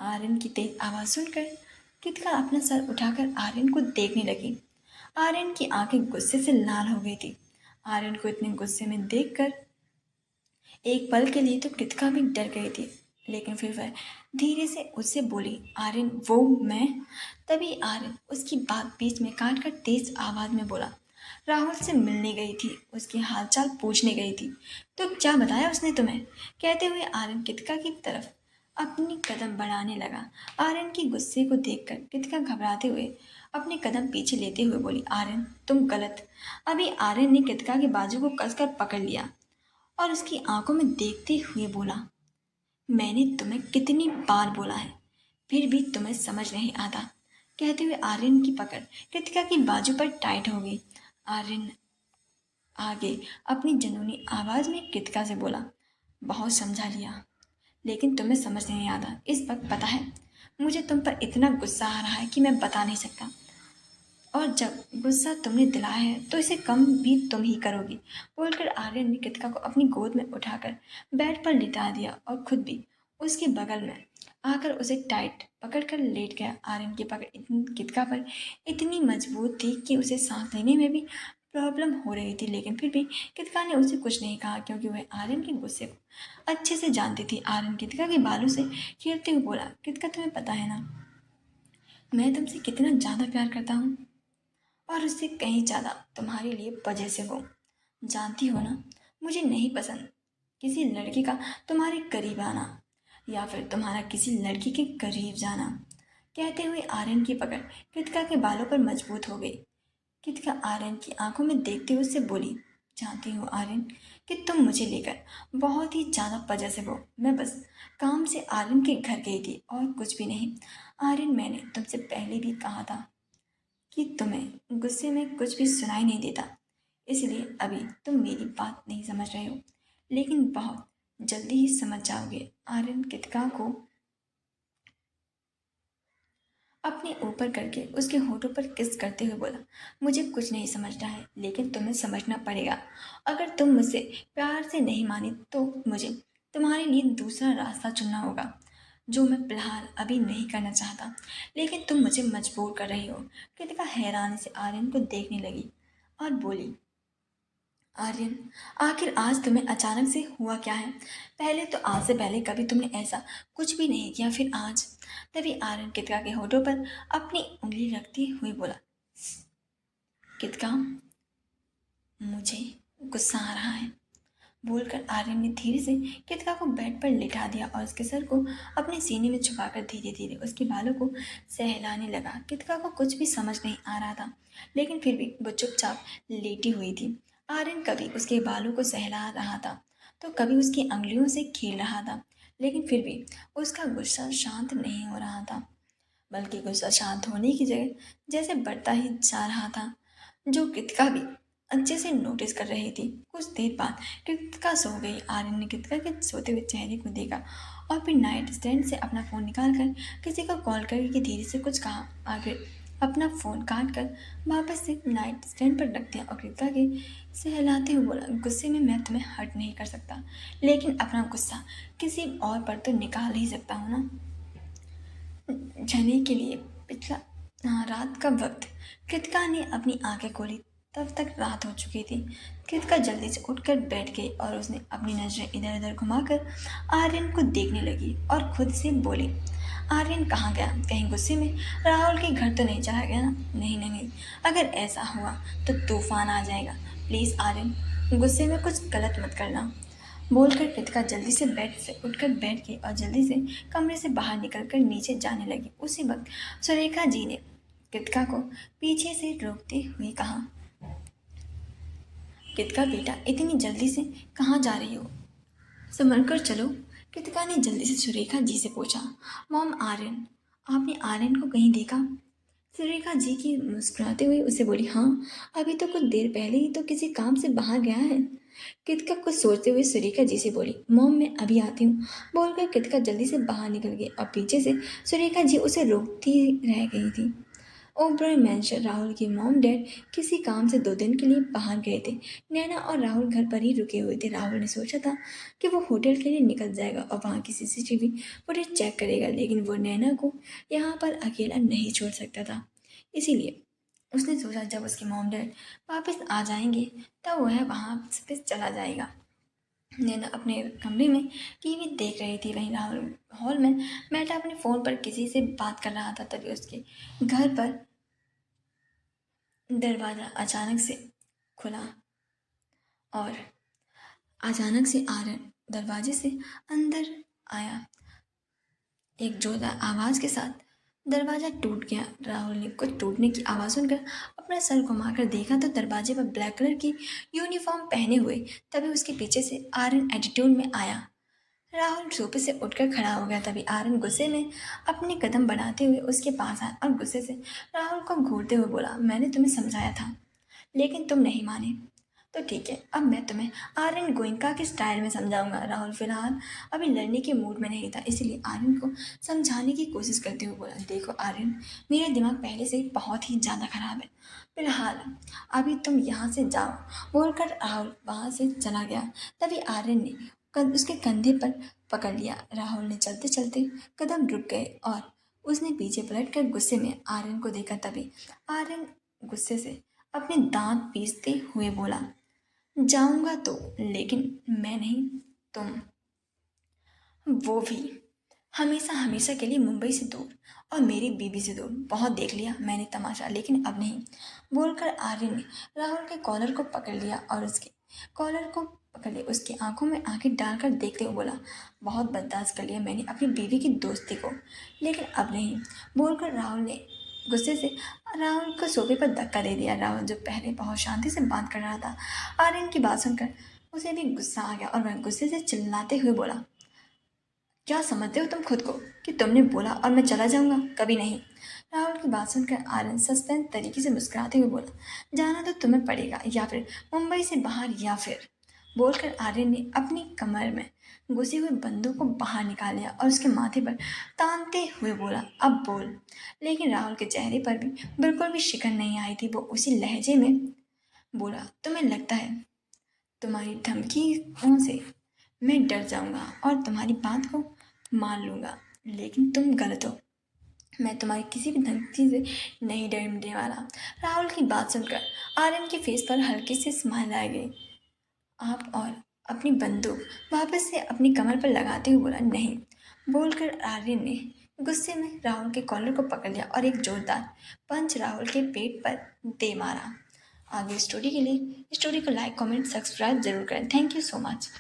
आर्यन की तेज आवाज सुनकर कृतिका अपना सर उठाकर आर्यन को देखने लगी। आर्यन की आंखें गुस्से से लाल हो गई थी। आर्यन को इतने गुस्से में देखकर एक पल के लिए तो कृतिका भी डर गई थी, लेकिन फिर वह धीरे से उससे बोली, आर्यन वो मैं। तभी आर्यन उसकी बात बीच में काट कर तेज आवाज में बोला, राहुल से मिलने गई थी, उसकी हालचाल पूछने गई थी। तो क्या बताया उसने तुम्हें। कहते हुए आर्यन कृतिका की तरफ अपनी कदम बढ़ाने लगा। आर्यन की गुस्से को देखकर कृतिका घबराते हुए अपने कदम पीछे लेते हुए बोली, आर्यन तुम गलत। अभी आर्यन ने कृतिका के बाजू को कसकर पकड़ लिया और उसकी आंखों में देखते हुए बोला, मैंने तुम्हें कितनी बार बोला है, फिर भी तुम्हें समझ नहीं आता। कहते हुए आर्यन की पकड़ कृतिका की बाजू पर टाइट हो गई। आर्यन आगे अपनी जनूनी आवाज में कृतिका से बोला, बहुत समझा लिया, लेकिन तुम्हें समझ नहीं आता। इस वक्त पता है मुझे तुम पर इतना गुस्सा आ रहा है कि मैं बता नहीं सकता, और जब गुस्सा तुमने दिलाया है तो इसे कम भी तुम ही करोगी। बोलकर आर्यन ने कृतिका को अपनी गोद में उठाकर बेड पर लिटा दिया और खुद भी उसके बगल में आकर उसे टाइट पकड़कर लेट गया। आर्यन की पकड़ कितका पर इतनी मजबूत थी कि उसे सांस लेने में भी प्रॉब्लम हो रही थी, लेकिन फिर भी कितका ने उसे कुछ नहीं कहा क्योंकि वह आर्यन के गुस्से को अच्छे से जानती थी। आर्यन कितका के बालों से खेलते हुए बोला, कितका तुम्हें पता है ना मैं तुमसे कितना ज़्यादा प्यार करता हूँ, और उससे कहीं ज़्यादा तुम्हारे लिए पजेसिव हूँ। जानती हो ना, मुझे नहीं पसंद किसी लड़की का तुम्हारे करीब आना या फिर तुम्हारा किसी लड़की के करीब जाना। कहते हुए आर्यन की पकड़ कृतिका के बालों पर मजबूत हो गई। कृतिका आर्यन की आंखों में देखते हुए उससे बोली, जानती हो आर्यन कि तुम मुझे लेकर बहुत ही ज़्यादा पजेसिव हो। मैं बस काम से आर्यन के घर गई थी और कुछ भी नहीं। आर्यन, मैंने तुमसे पहले भी कहा था कि तुम्हें गुस्से में कुछ भी सुनाई नहीं देता, इसलिए अभी तुम मेरी बात नहीं समझ रहे हो, लेकिन बहुत जल्दी ही समझ जाओगे। आर्यन कृतिका को अपने ऊपर करके उसके होठों पर किस करते हुए बोला, मुझे कुछ नहीं समझ रहा है, लेकिन तुम्हें समझना पड़ेगा। अगर तुम मुझसे प्यार से नहीं मानी तो मुझे तुम्हारे लिए दूसरा रास्ता चुनना होगा, जो मैं फिलहाल अभी नहीं करना चाहता, लेकिन तुम मुझे मजबूर कर रही हो। कृतिका हैरानी से आर्यन को देखने लगी और बोली, आर्यन, आखिर आज तुम्हें अचानक से हुआ क्या है? पहले तो आज से पहले कभी तुमने ऐसा कुछ भी नहीं किया, फिर आज? तभी आर्यन कृतिका के होठों पर अपनी उंगली रखते हुए बोला, कृतिका, मुझे गुस्सा आ रहा है। बोलकर आर्यन ने धीरे से कृतिका को बेड पर लिटा दिया और उसके सर को अपने सीने में छुपाकर धीरे धीरे उसके बालों को सहलाने लगा। कृतिका को कुछ भी समझ नहीं आ रहा था, लेकिन फिर भी वो चुपचाप लेटी हुई थी। आर्यन कभी उसके बालों को सहला रहा था तो कभी उसकी अंगुलियों से खेल रहा था, लेकिन फिर भी उसका गुस्सा शांत नहीं हो रहा था, बल्कि गुस्सा शांत होने की जगह जैसे बढ़ता ही जा रहा था, जो कृतिका भी अच्छे से नोटिस कर रही थी। कुछ देर बाद कृतिका सो गई। आर्यन ने कृतिका के सोते हुए चेहरे को देखा और फिर नाइट स्टैंड से अपना फ़ोन निकाल कर किसी को कॉल करके धीरे से कुछ कहा, आखिर अपना फ़ोन काट कर वापस से नाइट स्टैंड पर रख दिया और कृतिका के सहलाते हुए बोला, गुस्से में मैं तुम्हें हर्ट नहीं कर सकता, लेकिन अपना गुस्सा किसी और पर तो निकाल ही सकता हूँ ना। झनी के लिए पिछला रात का वक्त। कृतिका ने अपनी आंखें खोली, तब तक रात हो चुकी थी। कृतिका जल्दी से उठकर बैठ गई और उसने अपनी नजरें इधर उधर घुमाकर आर्यन को देखने लगी और खुद से बोली, आर्यन कहाँ गया? कहीं गुस्से में राहुल के घर तो नहीं चला गया ना? नहीं नहीं नहीं, अगर ऐसा हुआ तो तूफान आ जाएगा। प्लीज़ आर्यन, गुस्से में कुछ गलत मत करना। बोलकर कृतिका जल्दी से बेड से उठकर बैठ गई और जल्दी से कमरे से बाहर निकलकर नीचे जाने लगी। उसी वक्त सुरेखा जी ने कृतिका को पीछे से रोकते हुए कहा, कृतिका बेटा, इतनी जल्दी से कहाँ जा रही हो? संभल कर चलो। कृतिका ने जल्दी से सुरेखा जी से पूछा, मॉम, आर्यन, आपने आर्यन को कहीं देखा? सुरेखा जी की मुस्कुराते हुए उसे बोली, हाँ, अभी तो कुछ देर पहले ही तो किसी काम से बाहर गया है। कृतिका कुछ सोचते हुए सुरेखा जी से बोली, मॉम, मैं अभी आती हूँ। बोलकर कृतिका जल्दी से बाहर निकल गई और पीछे से सुरेखा जी उसे रोकती रह गई थी। ओबराय मैंशन। राहुल की मॉम डैड किसी काम से 2 दिन के लिए बाहर गए थे। नैना और राहुल घर पर ही रुके हुए थे। राहुल ने सोचा था कि वो होटल के लिए निकल जाएगा और वहाँ की सीसीटीवी फुटेज चेक करेगा, लेकिन वो नैना को यहाँ पर अकेला नहीं छोड़ सकता था। इसीलिए उसने सोचा जब उसके मॉम डैड वापस आ जाएंगे तब वह वहाँ पे चला जाएगा। नैना अपने कमरे में टीवी देख रही थी, वहीं राहुल हॉल में बैठा अपने फ़ोन पर किसी से बात कर रहा था। तभी उसके घर पर दरवाज़ा अचानक से खुला और अचानक से आर्यन दरवाजे से अंदर आया। एक जोरदार आवाज़ के साथ दरवाज़ा टूट गया। राहुल ने कुछ टूटने की आवाज़ सुनकर अपना सर घुमाकर देखा तो दरवाजे पर ब्लैक कलर की यूनिफॉर्म पहने हुए तभी उसके पीछे से आर्यन एटीट्यूड में आया। राहुल सोफे से उठकर खड़ा हो गया। तभी आर्यन गुस्से में अपने कदम बढ़ाते हुए उसके पास आया और गुस्से से राहुल को घूरते हुए बोला, मैंने तुम्हें समझाया था लेकिन तुम नहीं माने, तो ठीक है, अब मैं तुम्हें आर्यन गोइंका के स्टाइल में समझाऊंगा। राहुल फिलहाल अभी लड़ने के मूड में नहीं था, इसीलिए आर्यन को समझाने की कोशिश करते हुए बोला, देखो आर्यन, मेरा दिमाग पहले से ही बहुत ही ज़्यादा खराब है, फिलहाल अभी तुम यहाँ से जाओ। बोलकर राहुल वहाँ से चला गया। तभी आर्यन ने उसके कंधे पर पकड़ लिया। राहुल ने चलते चलते कदम रुक गए और उसने पीछे पलट कर गुस्से में आर्यन को देखा। तभी आर्यन गुस्से से अपने दांत पीसते हुए बोला, जाऊंगा तो, लेकिन मैं नहीं, तुम, वो भी हमेशा हमेशा के लिए मुंबई से दूर और मेरी बीबी से दूर। बहुत देख लिया मैंने तमाशा, लेकिन अब नहीं, बोलकर आर्यन ने राहुल के कॉलर को पकड़ लिया और उसके कॉलर को पकड़ लिया। उसकी आंखों में आंखें डालकर देखते हुए बोला, बहुत बर्दाश्त कर लिया मैंने अपनी बीवी की दोस्ती को, लेकिन अब नहीं, बोलकर राहुल ने गुस्से से राहुल को सोफे पर धक्का दे दिया। राहुल जो पहले बहुत शांति से बात कर रहा था, आर्यन की बात सुनकर उसे भी गुस्सा आ गया और वह गुस्से से चिल्लाते हुए बोला, क्या समझते हो तुम खुद को कि तुमने बोला और मैं चला जाऊंगा? कभी नहीं। राहुल की बात सुनकर आर्यन सस्पेंस तरीके से मुस्कुराते हुए बोला, जाना तो तुम्हें पड़ेगा, या फिर मुंबई से बाहर, या फिर, बोलकर आर्यन ने अपनी कमर में घुसी हुई बंदूक को बाहर निकाल लिया और उसके माथे पर तानते हुए बोला, अब बोल। लेकिन राहुल के चेहरे पर भी बिल्कुल भी शिकन नहीं आई थी। वो उसी लहजे में बोला, तुम्हें लगता है तुम्हारी धमकियों से मैं डर जाऊंगा और तुम्हारी बात को मान लूंगा, लेकिन तुम गलत हो। मैं तुम्हारी किसी भी धमकी से नहीं डरने वाला। राहुल की बात सुनकर आर्यन के फेस पर हल्की सी स्माइल आ गई। आप, और अपनी बंदूक वापस से अपनी कमर पर लगाते हुए बोला, नहीं, बोलकर आर्यन ने गुस्से में राहुल के कॉलर को पकड़ लिया और एक जोरदार पंच राहुल के पेट पर दे मारा। आगे स्टोरी के लिए स्टोरी को लाइक, कमेंट, सब्सक्राइब जरूर करें। Thank you so much.